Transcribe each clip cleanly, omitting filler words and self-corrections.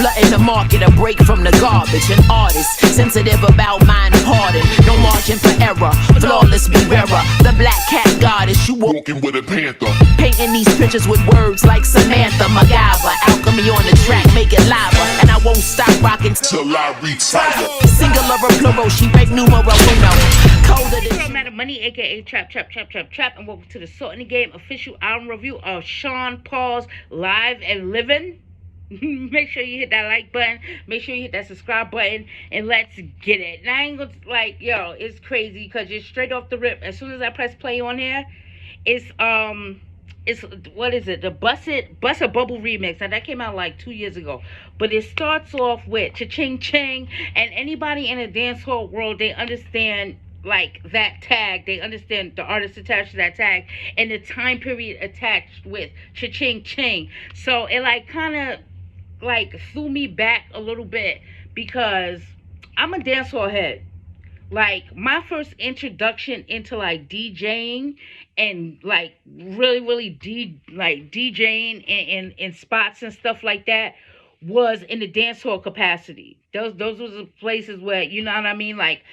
Flooding the market, a break from the garbage. An artist, sensitive about mind pardon. No margin for error, flawless be bearer. The black cat goddess, you walking with a panther. Painting these pictures with words like Samantha, MacGyver. Alchemy on the track, make it lava. And I won't stop rocking till I retire. Singular or plural, she break numero uno. Colder than Matter Money, aka Trap, and welcome to the Salt in the Game official album review of Sean Paul's Live and Livin. Make sure you hit that like button, make sure you hit that subscribe button, and let's get it. And I ain't gonna, like, yo, it's crazy because it's straight off the rip. As soon as I press play on here, it's what is it? The Bust It Bubble remix. Now that came out like 2 years ago, but it starts off with cha-ching ching, and anybody in the dancehall world, they understand like that tag. They understand the artist attached to that tag and the time period attached with cha-ching ching. So it like kind of like threw me back a little bit because I'm a dancehall head. Like my first introduction into like DJing and like really DJing in spots and stuff like that was in the dancehall capacity. Those was the places where, you know what I mean, like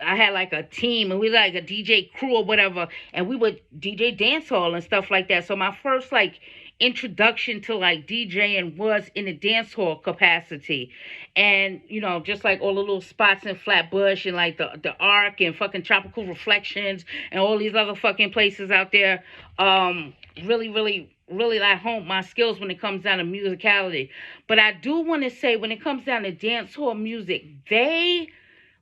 I had like a team and we like a DJ crew or whatever, and we would DJ dancehall and stuff like that. So my first like introduction to like DJing was in the dancehall capacity. And you know, just like all the little spots in Flatbush and like the Arc and fucking Tropical Reflections and all these other fucking places out there, really like honed my skills when it comes down to musicality. But I do want to say, when it comes down to dancehall music, they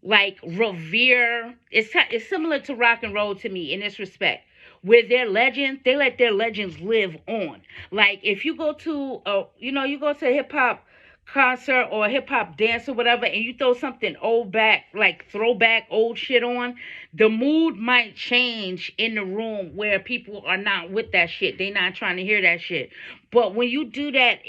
like revere. It's similar to rock and roll to me in this respect, where their legends, they let their legends live on. Like if you go to you go to a hip hop concert or a hip hop dance or whatever, and you throw something old back, like throwback old shit on, the mood might change in the room where people are not with that shit. They not trying to hear that shit. But when you do that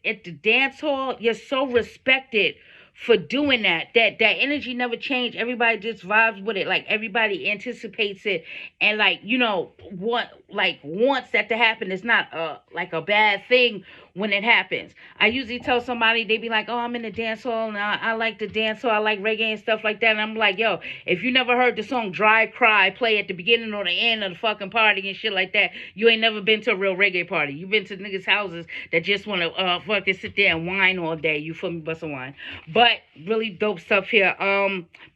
at the dance hall, you're so respected for doing that energy never changed. Everybody just vibes with it. Like everybody anticipates it, and like, you know, wants that to happen. It's not like a bad thing when it happens. I usually tell somebody, they be like, oh, I'm in the dance hall and I like the dance hall, I like reggae and stuff like that. And I'm like, yo, if you never heard the song Dry Cry play at the beginning or the end of the fucking party and shit like that, you ain't never been to a real reggae party. You've been to niggas' houses that just want to fucking sit there and whine all day. You feel me? Bust a wine. But really dope stuff here.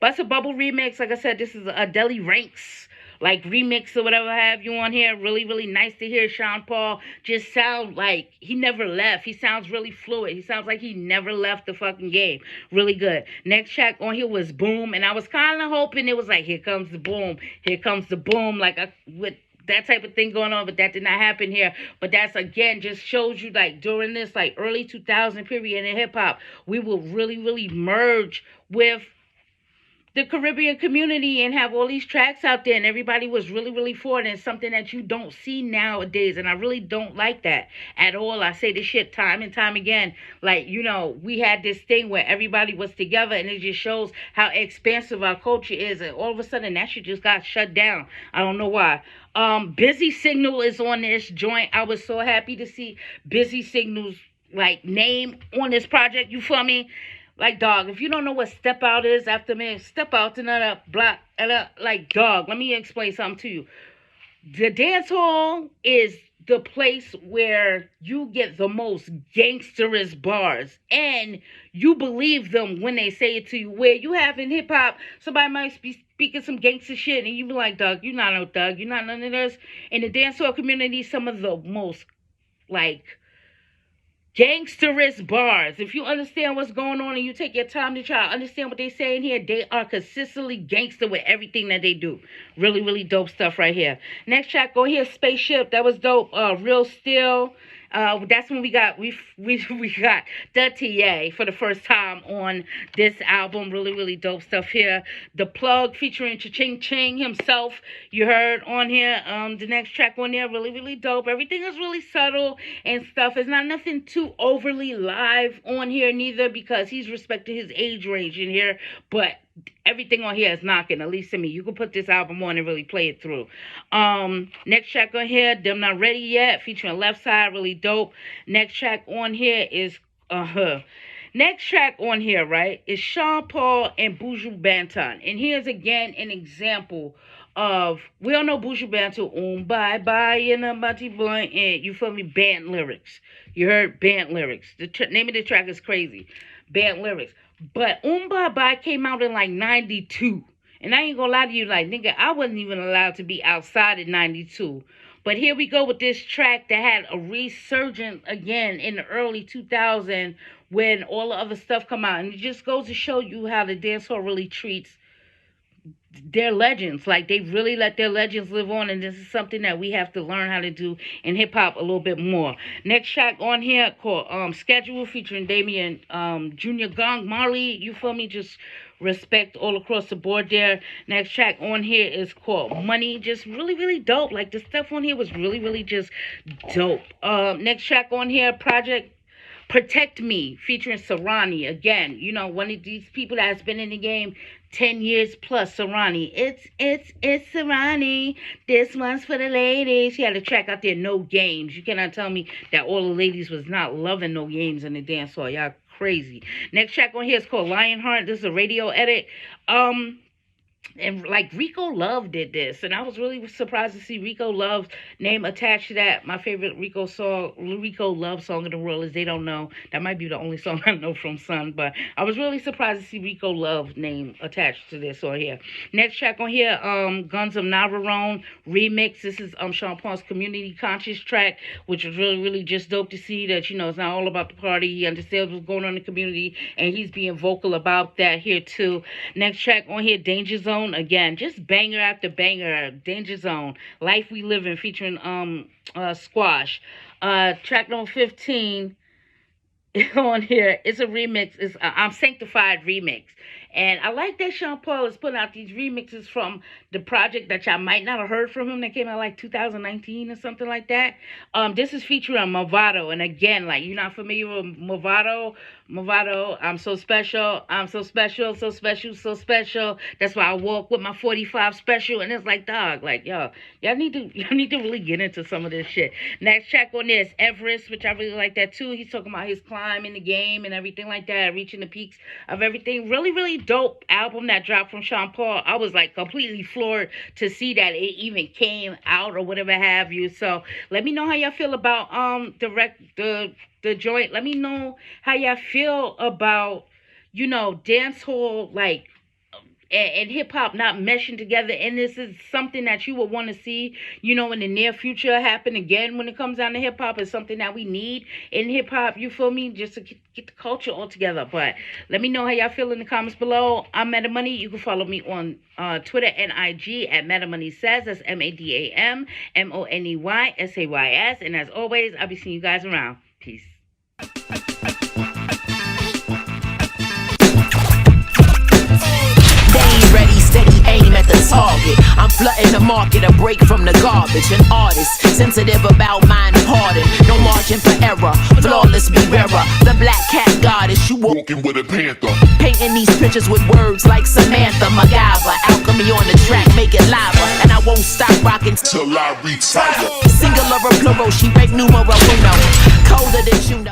Bust a Bubble remix. Like I said, this is a Deli Ranks like remix or whatever have you on here. Really nice to hear Sean Paul just sound like he never left. He sounds really fluid. He sounds like he never left the fucking game. Really good. Next track on here was Boom, and I was kind of hoping it was like, here comes the boom, like with that type of thing going on, but that did not happen here. But that's, again, just shows you like during this like early 2000 period in hip hop, we will really merge with the Caribbean community and have all these tracks out there, and everybody was really for it, and it's something that you don't see nowadays, and I really don't like that at all. I say this shit time and time again. Like, you know, we had this thing where everybody was together, and it just shows how expansive our culture is, and all of a sudden that shit just got shut down. I don't know why. Busy Signal is on this joint. I was so happy to see Busy Signal's like name on this project. You feel me? Like, dog, if you don't know what Step Out is, after me, Step Out's another block, like, dog, let me explain something to you. The dance hall is the place where you get the most gangsterous bars, and you believe them when they say it to you. Where you have in hip hop, somebody might be speaking some gangster shit, and you be like, dog, you're not no thug, you're not none of this. In the dance hall community, some of the most, like, gangsterous bars. If you understand what's going on and you take your time to try to understand what they're saying here, they are consistently gangster with everything that they do. Really dope stuff right here. Next track, go here, Spaceship. That was dope. Real Still. That's when we got the TA for the first time on this album. Really dope stuff here. The Plug featuring Cha-Ching Ching himself, you heard on here. The next track on there, really dope. Everything is really subtle and stuff. It's not nothing too overly live on here neither, because he's respected his age range in here, but everything on here is knocking, at least to me. You can put this album on and really play it through. Next track on here, Them Not Ready Yet, featuring Left Side, really dope. Next track on here is Next track on here, right, is Sean Paul and Buju Banton. And here's again an example of, we all know Buju Banton, bye bye in a bati boy, and you feel me, band lyrics. You heard band lyrics. The name of the track is crazy. Band lyrics. But bye bye came out in like 92. And I ain't gonna lie to you, like, nigga, I wasn't even allowed to be outside in 92. But here we go with this track that had a resurgence again in the early 2000s when all the other stuff come out. And it just goes to show you how the dancehall really treats their legends. Like, they really let their legends live on, and this is something that we have to learn how to do in hip-hop a little bit more. Next track on here called Schedule, featuring Damien Junior Gong Marley. You feel me? Just respect all across the board there. Next track on here is called Money. Just really, really dope. Like, the stuff on here was really, really just dope. Next track on here, Project Protect Me, featuring Sarani. Again, you know, one of these people that has been in the game 10 years plus. Sarani. It's Sarani. This one's for the ladies. She had a track out there, No Games. You cannot tell me that all the ladies was not loving No Games in the dance hall. Y'all crazy. Next track on here is called Lionheart. This is a radio edit. And like Rico Love did this, and I was really surprised to see Rico Love's name attached to that. My favorite Rico Love song in the world is They Don't Know. That might be the only song I know from Sun, but I was really surprised to see Rico Love's name attached to this on here. Next track on here, Guns of Navarone remix. This is Sean Paul's community conscious track, which was really, really just dope to see that, you know, it's not all about the party. He understands what's going on in the community, and he's being vocal about that here too. Next track on here, Danger Zone. Again, just banger after banger. Danger Zone, Life We Live In, featuring Squash. Track number 15 on here, it's a remix. It's I'm Sanctified remix. And I like that Sean Paul is putting out these remixes from the project that y'all might not have heard from him that came out like 2019 or something like that. This is featuring Movado. And again, like, you're not familiar with Movado. I'm so special. I'm so special, so special, so special. That's why I walk with my 45 special. And it's like, dog, like, y'all need to really get into some of this shit. Next track on this, Everest, which I really like that too. He's talking about his climb in the game and everything like that, reaching the peaks of everything. Really, really dope album that dropped from Sean Paul. I was like completely floored to see that it even came out or whatever have you. So let me know how y'all feel about the joint. Let me know how y'all feel about, you know, dancehall, like, and hip-hop not meshing together. And this is something that you would want to see, you know, in the near future happen again when it comes down to hip-hop. It's something that we need in hip-hop, you feel me, just to get the culture all together. But let me know how y'all feel in the comments below. I'm Meta Money. You can follow me on Twitter and IG at Meta Money Says. That's MADAMMONEYSAYS. And as always, I'll be seeing you guys around. Peace. Steady aim at the target. I'm flooding the market, a break from the garbage. An artist, sensitive about mind pardon. No margin for error, flawless be rarer. The black cat goddess, you walking with a panther. Painting these pictures with words like Samantha MacGyver. Alchemy on the track, make it lava. And I won't stop rocking till I retire. Singular or plural, she break numero uno. Colder than you know.